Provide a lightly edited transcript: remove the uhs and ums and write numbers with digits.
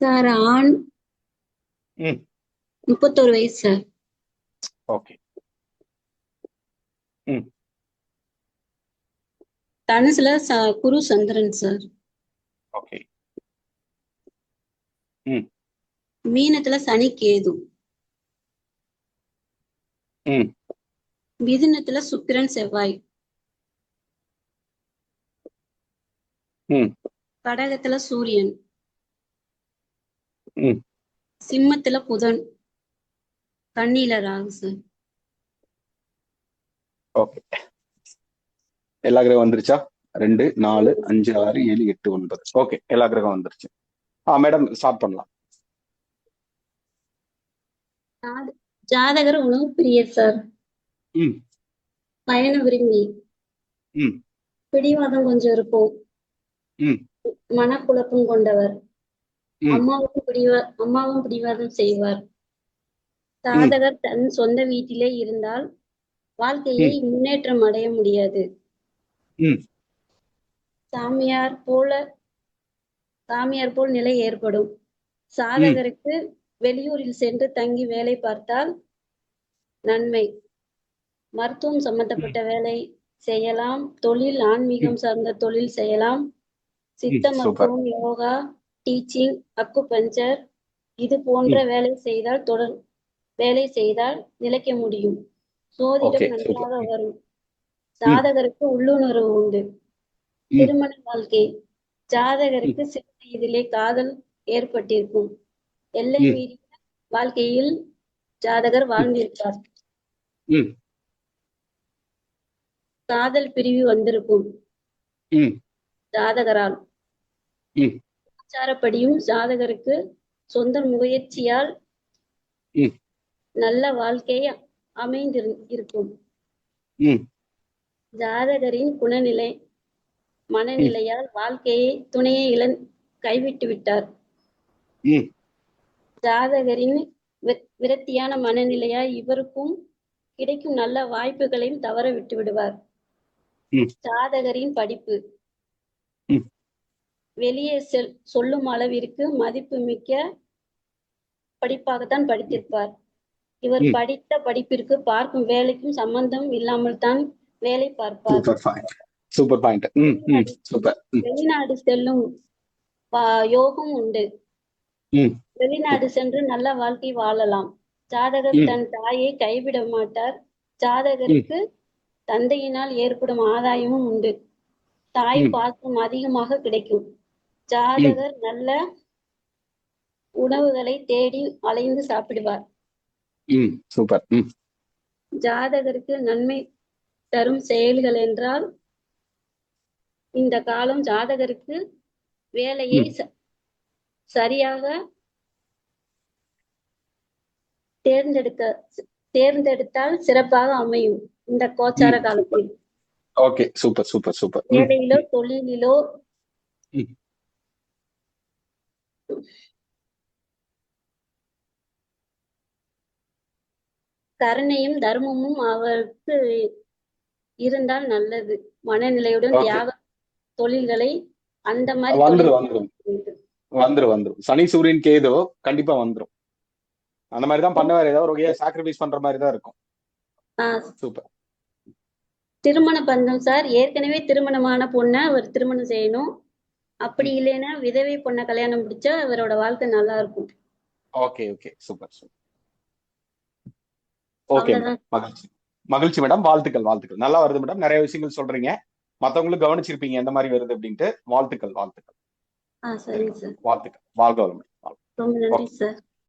Sir ஆண், ம் 31 வயசு சார். ஓகே. ம் தனுசுல குரு சந்திரன் சார். ஓகே. ம் மீனத்துல சனி கேது. ம் மிதுனத்துல சுக்கிரன் செவ்வாய். ம் கடகத்துல சூரியன். ம் சிம்மத்துல புதன். கன்னியில ராகு சார். ஓகே. எல்லா கிரகம் வந்துருச்சா? 2 4 5 6 7 8 9. ஓகே, எல்லா கிரகம் வந்துருச்சு. மேடம் ஸ்டார்ட் பண்ணலாம். ஜாதகர் உணவு பிரியர் சார். ம் பயண விரும்பி. ம் பிடிவாதம் கொஞ்சம் இருக்கும். ம் மனக்குழப்பம் கொண்டவர். ம் அம்மாவும் பிடிவாதம் செய்வார். ம் சாதகர் தன் சொந்த வீட்டிலே இருந்தால் வாழ்க்கையை ம் முன்னேற்றம் அடைய முடியாது. ம் சாமியார் போல் நிலை ஏற்படும். ம் சாதகருக்கு வெளியூரில் சென்று தங்கி வேலை பார்த்தால் நன்மை. மருத்துவம் சம்பந்தப்பட்ட வேலை செய்யலாம். தொழில் ஆன்மீகம் சார்ந்த தொழில் செய்யலாம். சித்த சூப்பர். மருத்துவம், யோகா, டீச்சிங், அக்குபஞ்சர் இது போன்ற வேலை செய்தால் நிலைக்க முடியும். சோதிடம் நன்றாக வரும். ஜாதகருக்கு உள்ளுணர்வு உண்டு. திருமண வாழ்க்கை. ஜாதகருக்கு சிறு வயதிலே காதல் ஏற்பட்டிருக்கும். எல்லை மீறிய வாழ்க்கையில் ஜாதகர் வாழ்ந்திருப்பார். காதல் பிரிவு வந்திருக்கும் ஜாதகரால். ஆச்சாரப்படியும் ஜாதகருக்கு சொந்த முயற்சியால் நல்ல வாழ்க்கை அமைந்திருக்கும். ஜாதகரின் குணநிலை மனநிலையால் வாழ்க்கையை துணையை கைவிட்டு விட்டார். ஜாதகரின் விரக்தியான மனநிலையால் இவருக்கும் கிடைக்கும் நல்ல வாய்ப்புகளையும் தவற விட்டு விடுவார். ஜாதகரின் படிப்பு. வெளியே சொல்லும் அளவிற்கு மதிப்பு மிக்க படிப்பாகத்தான் படித்திருப்பார். இவர் படித்த படிப்பிற்கு பார்க்கும் வேலைக்கும் சம்பந்தம் இல்லாமல் தான் வேலை பார்ப்பார். Super point. வெளிநாடு செல்லும் யோகம் உண்டு. வெளிநாடு சென்று நல்ல வாழ்க்கை வாழலாம். ஜாதகர் தன் தாயை கைவிட மாட்டார். ஜாதகருக்கு தந்தையினால் ஏற்படும் ஆதாயமும் உண்டு. தாய் பாசம் அதிகமாக கிடைக்கும். ஜாதகர் நல்ல உணவுகளை தேடி அலைந்து சாப்பிடுவார். சூப்பர். ஜாதகருக்கு நன்மை தரும் செயல்கள் என்றால் இந்த காலம் ஜாதகருக்கு வேலையை சரியாக தேர்ந்தெடுத்தால் சிறப்பாக அமையும். இந்த கோச்சார காலத்தில் ஓகே, சூப்பர் சூப்பர் சூப்பர். வேலையிலோ தொழிலிலோ கருணையும் தர்மமும் அவருக்கு இருந்தால் நல்லது. மனநிலையுடன் தியாக தொழில்களை அந்த மாதிரி வந்துரும். சனி சூரியன் கேது கண்டிப்பா வந்துரும். அந்த மாதிரிதான் பண்ணுவாரு. ஏதாவது ஒரு சாக்ரிஃபைஸ் பண்ற மாதிரி தான் இருக்கும். சூப்பர். திருமண பந்தம் சார். ஏற்கனவே திருமணமான பொண்ணை அவர் திருமணம் செய்யணும். அப்படி இல்லைன்னா விதவை பொண்ணை கல்யாணம் முடிச்சா அவரோட வாழ்க்கை நல்லா இருக்கும். Okay okay, super super. Okay, மகிழ்ச்சி மேடம். வாழ்த்துக்கள். நல்லா வருது மேடம். நிறைய விஷயங்கள் சொல்றீங்க. மத்தவங்களுக்கு கவனிச்சிருப்பீங்க எந்த மாதிரி வருது அப்படின்ட்டு. வாழ்த்துக்கள். சரி சார். வாழ்த்துக்கள். வாழ்க வளமுடன். ரொம்ப நன்றி சார்.